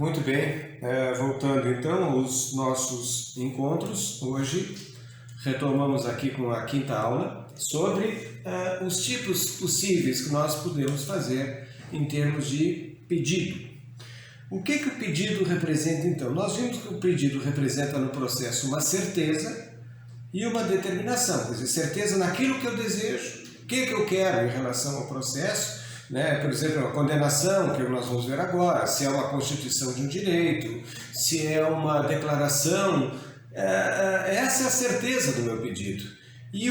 Muito bem, voltando então aos nossos encontros, hoje retomamos aqui com a quinta aula sobre os tipos possíveis que nós podemos fazer em termos de pedido. O que o pedido representa então? Nós vimos que o pedido representa no processo uma certeza e uma determinação, quer dizer, certeza naquilo que eu desejo, o que eu quero em relação ao processo, né? Por exemplo, a condenação, que nós vamos ver agora, se é uma constituição de um direito, se é uma declaração, essa é a certeza do meu pedido. E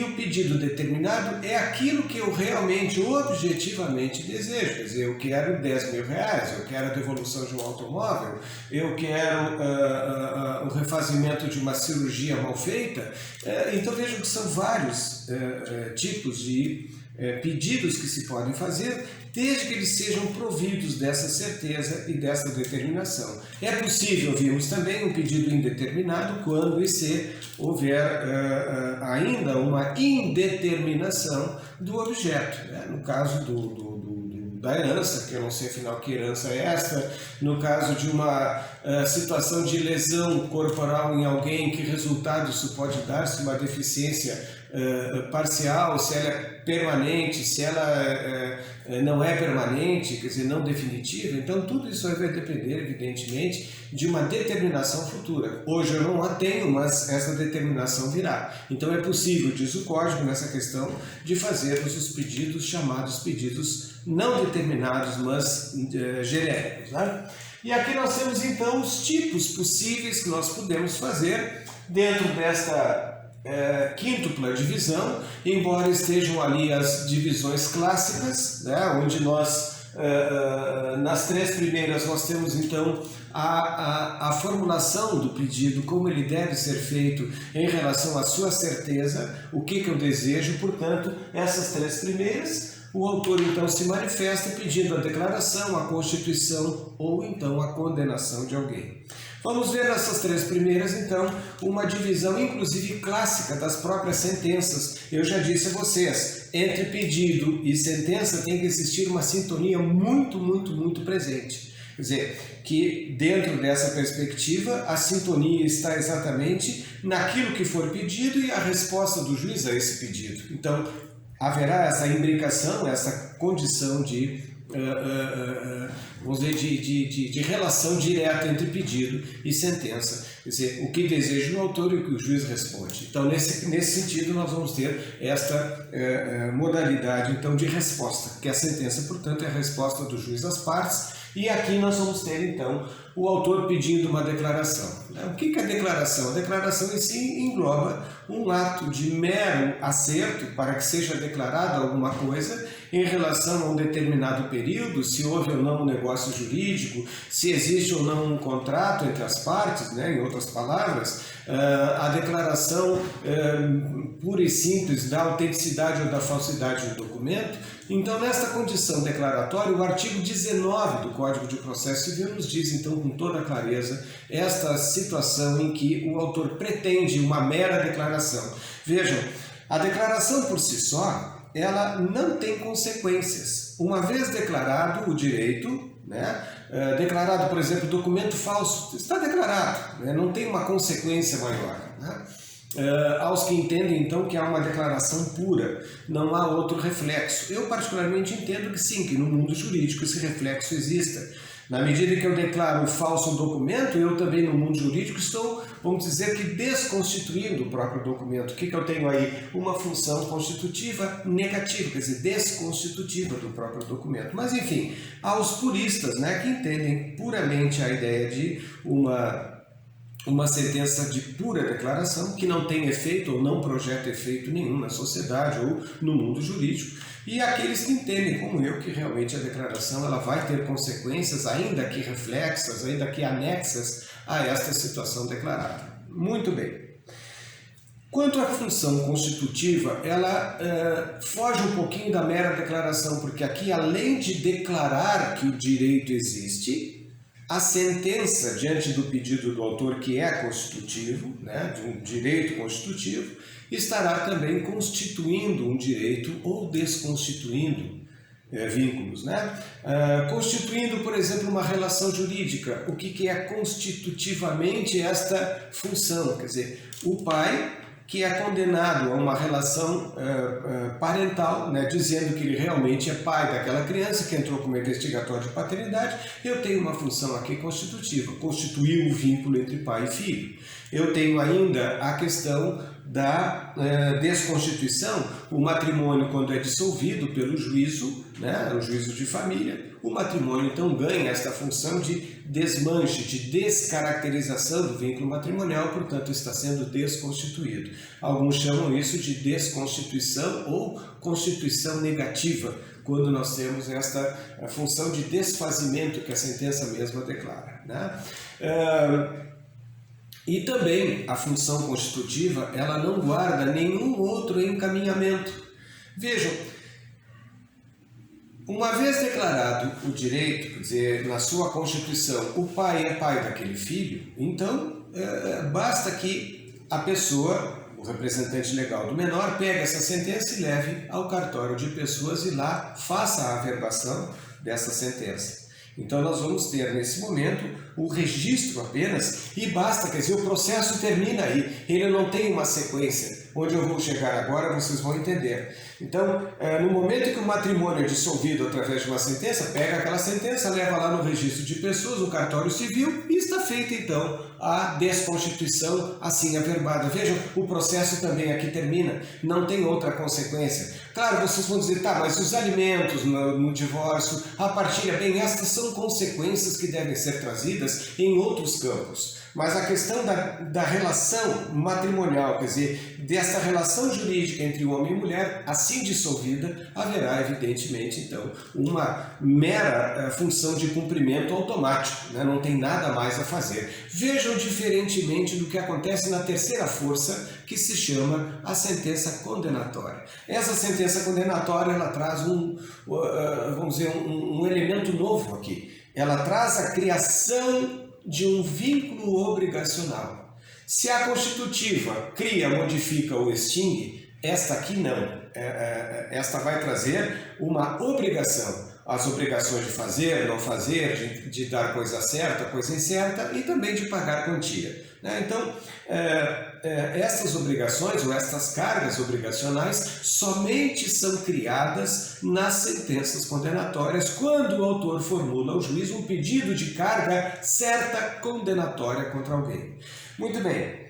o pedido determinado é aquilo que eu realmente, objetivamente desejo. Quer dizer, eu quero 10 mil reais, eu quero a devolução de um automóvel, eu quero o refazimento de uma cirurgia mal feita. Então vejam que são vários tipos de pedidos que se podem fazer, desde que eles sejam providos dessa certeza e dessa determinação. É possível, vimos também, um pedido indeterminado quando e se houver ainda uma indeterminação do objeto, né? No caso da herança, que eu não sei afinal que herança é esta, no caso de uma situação de lesão corporal em alguém, que resultado isso pode dar, se uma deficiência parcial, se ela é permanente, se ela não é permanente, quer dizer, não definitiva. Então tudo isso vai depender, evidentemente, de uma determinação futura. Hoje eu não a tenho, mas essa determinação virá. Então é possível, diz o Código, nessa questão, de fazermos os pedidos chamados pedidos não determinados, mas genéricos, né? E aqui nós temos então os tipos possíveis que nós podemos fazer dentro desta quíntupla divisão, embora estejam ali as divisões clássicas, né, onde nós, nas três primeiras, nós temos então a formulação do pedido, como ele deve ser feito em relação à sua certeza, o que eu desejo. Portanto, essas três primeiras, o autor então se manifesta pedindo a declaração, a constituição ou então a condenação de alguém. Vamos ver nessas três primeiras, então, uma divisão, inclusive clássica, das próprias sentenças. Eu já disse a vocês, entre pedido e sentença tem que existir uma sintonia muito presente. Quer dizer, que dentro dessa perspectiva, a sintonia está exatamente naquilo que for pedido e a resposta do juiz a esse pedido. Então, haverá essa imbricação, essa condição de vamos dizer, de relação direta entre pedido e sentença, quer dizer, o que deseja o autor e o que o juiz responde. Então, nesse sentido, nós vamos ter esta modalidade então, de resposta, que a sentença, portanto, é a resposta do juiz às partes, e aqui nós vamos ter, então, o autor pedindo uma declaração. O que é a declaração? A declaração em si engloba um ato de mero acerto para que seja declarada alguma coisa em relação a um determinado período, se houve ou não um negócio jurídico, se existe ou não um contrato entre as partes, né? Em outras palavras, a declaração pura e simples da autenticidade ou da falsidade do documento. Então, nesta condição declaratória, o artigo 19 do Código de Processo Civil nos diz, então, com toda clareza, esta situação em que o autor pretende uma mera declaração. Vejam, a declaração por si só, ela não tem consequências. Uma vez declarado o direito, né, declarado, por exemplo, documento falso, está declarado, né, não tem uma consequência maior, né? Aos que entendem, então, que há uma declaração pura, não há outro reflexo. Eu, particularmente, entendo que sim, que no mundo jurídico esse reflexo exista. Na medida que eu declaro falso um documento, eu também, no mundo jurídico, estou, vamos dizer, que desconstituindo o próprio documento. O que eu tenho aí? Uma função constitutiva negativa, quer dizer, desconstitutiva do próprio documento. Mas, enfim, há os puristas, né, que entendem puramente a ideia de uma sentença de pura declaração, que não tem efeito ou não projeta efeito nenhum na sociedade ou no mundo jurídico, e aqueles que entendem, como eu, que realmente a declaração ela vai ter consequências, ainda que reflexas, ainda que anexas a esta situação declarada. Muito bem. Quanto à função constitutiva, ela foge um pouquinho da mera declaração, porque aqui, além de declarar que o direito existe, a sentença diante do pedido do autor, que é constitutivo, né, de um direito constitutivo, estará também constituindo um direito ou desconstituindo vínculos, né? Constituindo, por exemplo, uma relação jurídica. O que é constitutivamente esta função? Quer dizer, o pai que é condenado a uma relação parental, né, dizendo que ele realmente é pai daquela criança que entrou como investigatório de paternidade, eu tenho uma função aqui constitutiva, constituir o vínculo entre pai e filho. Eu tenho ainda a questão da desconstituição, o matrimônio quando é dissolvido pelo juízo, né, o juízo de família, o matrimônio então ganha esta função de desmanche, de descaracterização do vínculo matrimonial, portanto está sendo desconstituído. Alguns chamam isso de desconstituição ou constituição negativa, quando nós temos esta função de desfazimento que a sentença mesma declara, né? E também a função constitutiva, ela não guarda nenhum outro encaminhamento. Vejam, uma vez declarado o direito, quer dizer, na sua Constituição, o pai é pai daquele filho, então basta que a pessoa, o representante legal do menor, pegue essa sentença e leve ao cartório de pessoas e lá faça a averbação dessa sentença. Então nós vamos ter nesse momento o registro apenas e basta, quer dizer, o processo termina aí, ele não tem uma sequência. Onde eu vou chegar agora vocês vão entender. Então, no momento que o matrimônio é dissolvido através de uma sentença, pega aquela sentença, leva lá no registro de pessoas, no cartório civil, e está feita então a desconstituição assim averbada. Vejam, o processo também aqui termina, não tem outra consequência. Claro, vocês vão dizer, tá, mas os alimentos no divórcio, a partilha, bem, estas são consequências que devem ser trazidas em outros campos. Mas a questão da relação matrimonial, quer dizer, desta relação jurídica entre homem e mulher, assim dissolvida, haverá evidentemente então uma mera função de cumprimento automático, né? Não tem nada mais a fazer. Vejam diferentemente do que acontece na terceira força, que se chama a sentença condenatória. Essa sentença condenatória, ela traz vamos dizer, um elemento novo aqui. Ela traz a criação de um vínculo obrigacional. Se a constitutiva cria, modifica ou extingue, esta aqui não. Esta vai trazer uma obrigação. As obrigações de fazer, não fazer, de dar coisa certa, coisa incerta e também de pagar quantia. Então, estas obrigações ou estas cargas obrigacionais somente são criadas nas sentenças condenatórias quando o autor formula ao juiz um pedido de carga certa condenatória contra alguém. Muito bem.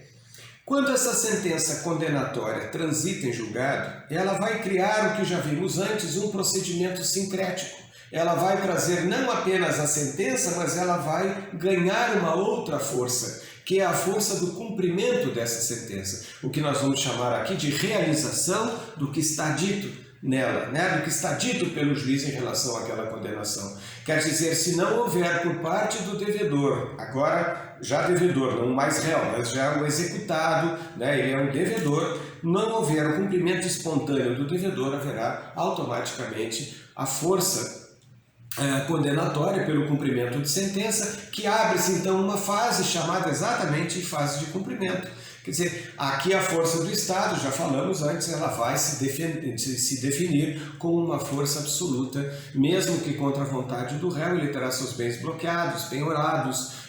Quando essa sentença condenatória transita em julgado, ela vai criar o que já vimos antes, um procedimento sincrético. Ela vai trazer não apenas a sentença, mas ela vai ganhar uma outra força, que é a força do cumprimento dessa sentença. O que nós vamos chamar aqui de realização do que está dito nela, né? Do que está dito pelo juiz em relação àquela condenação. Quer dizer, se não houver por parte do devedor, agora já devedor, não mais réu, mas já o executado, né? Ele é um devedor, não houver o cumprimento espontâneo do devedor, haverá automaticamente a força condenatória pelo cumprimento de sentença, que abre-se então uma fase chamada exatamente de fase de cumprimento. Quer dizer, aqui a força do Estado, já falamos antes, ela vai se definir como uma força absoluta, mesmo que contra a vontade do réu, ele terá seus bens bloqueados, penhorados,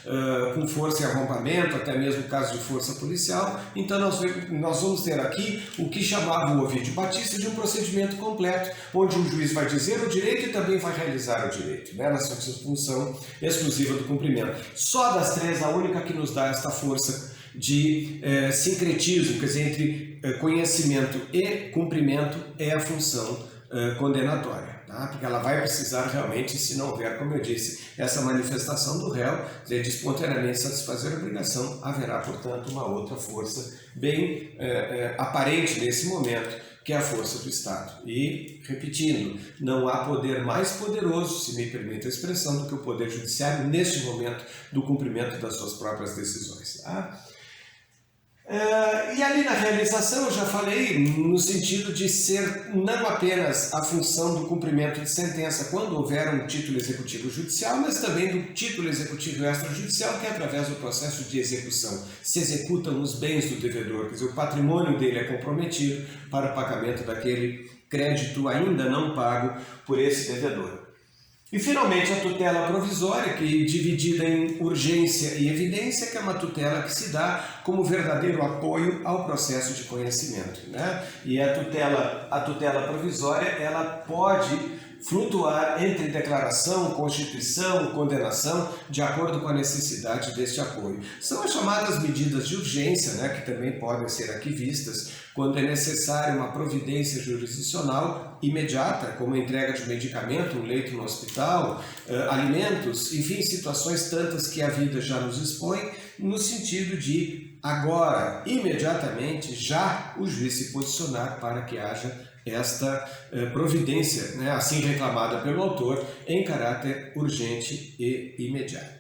com força e arrombamento, até mesmo caso de força policial. Então nós vamos ter aqui o que chamava o Ovidio Batista de um procedimento completo, onde o juiz vai dizer o direito e também vai realizar o direito, né, na sua função exclusiva do cumprimento. Só das três, a única que nos dá esta força de sincretismo, quer dizer, entre conhecimento e cumprimento, é a função condenatória. Tá? Porque ela vai precisar realmente, se não houver, como eu disse, essa manifestação do réu, de espontaneamente satisfazer a obrigação, haverá, portanto, uma outra força bem aparente nesse momento, que é a força do Estado. E, repetindo, não há poder mais poderoso, se me permite a expressão, do que o poder judiciário neste momento do cumprimento das suas próprias decisões. Tá? E ali na realização eu já falei no sentido de ser não apenas a função do cumprimento de sentença quando houver um título executivo judicial, mas também do título executivo extrajudicial, que é através do processo de execução. Se executam os bens do devedor, quer dizer, o patrimônio dele é comprometido para o pagamento daquele crédito ainda não pago por esse devedor. E, finalmente, a tutela provisória, que dividida em urgência e evidência, que é uma tutela que se dá como verdadeiro apoio ao processo de conhecimento, né? E a tutela provisória, ela pode flutuar entre declaração, constituição, condenação, de acordo com a necessidade deste apoio. São as chamadas medidas de urgência, né, que também podem ser aqui vistas quando é necessária uma providência jurisdicional imediata, como a entrega de medicamento, um leito no hospital, alimentos, enfim, situações tantas que a vida já nos expõe, no sentido de agora, imediatamente, já o juiz se posicionar para que haja esta providência, né, assim reclamada pelo autor, em caráter urgente e imediato.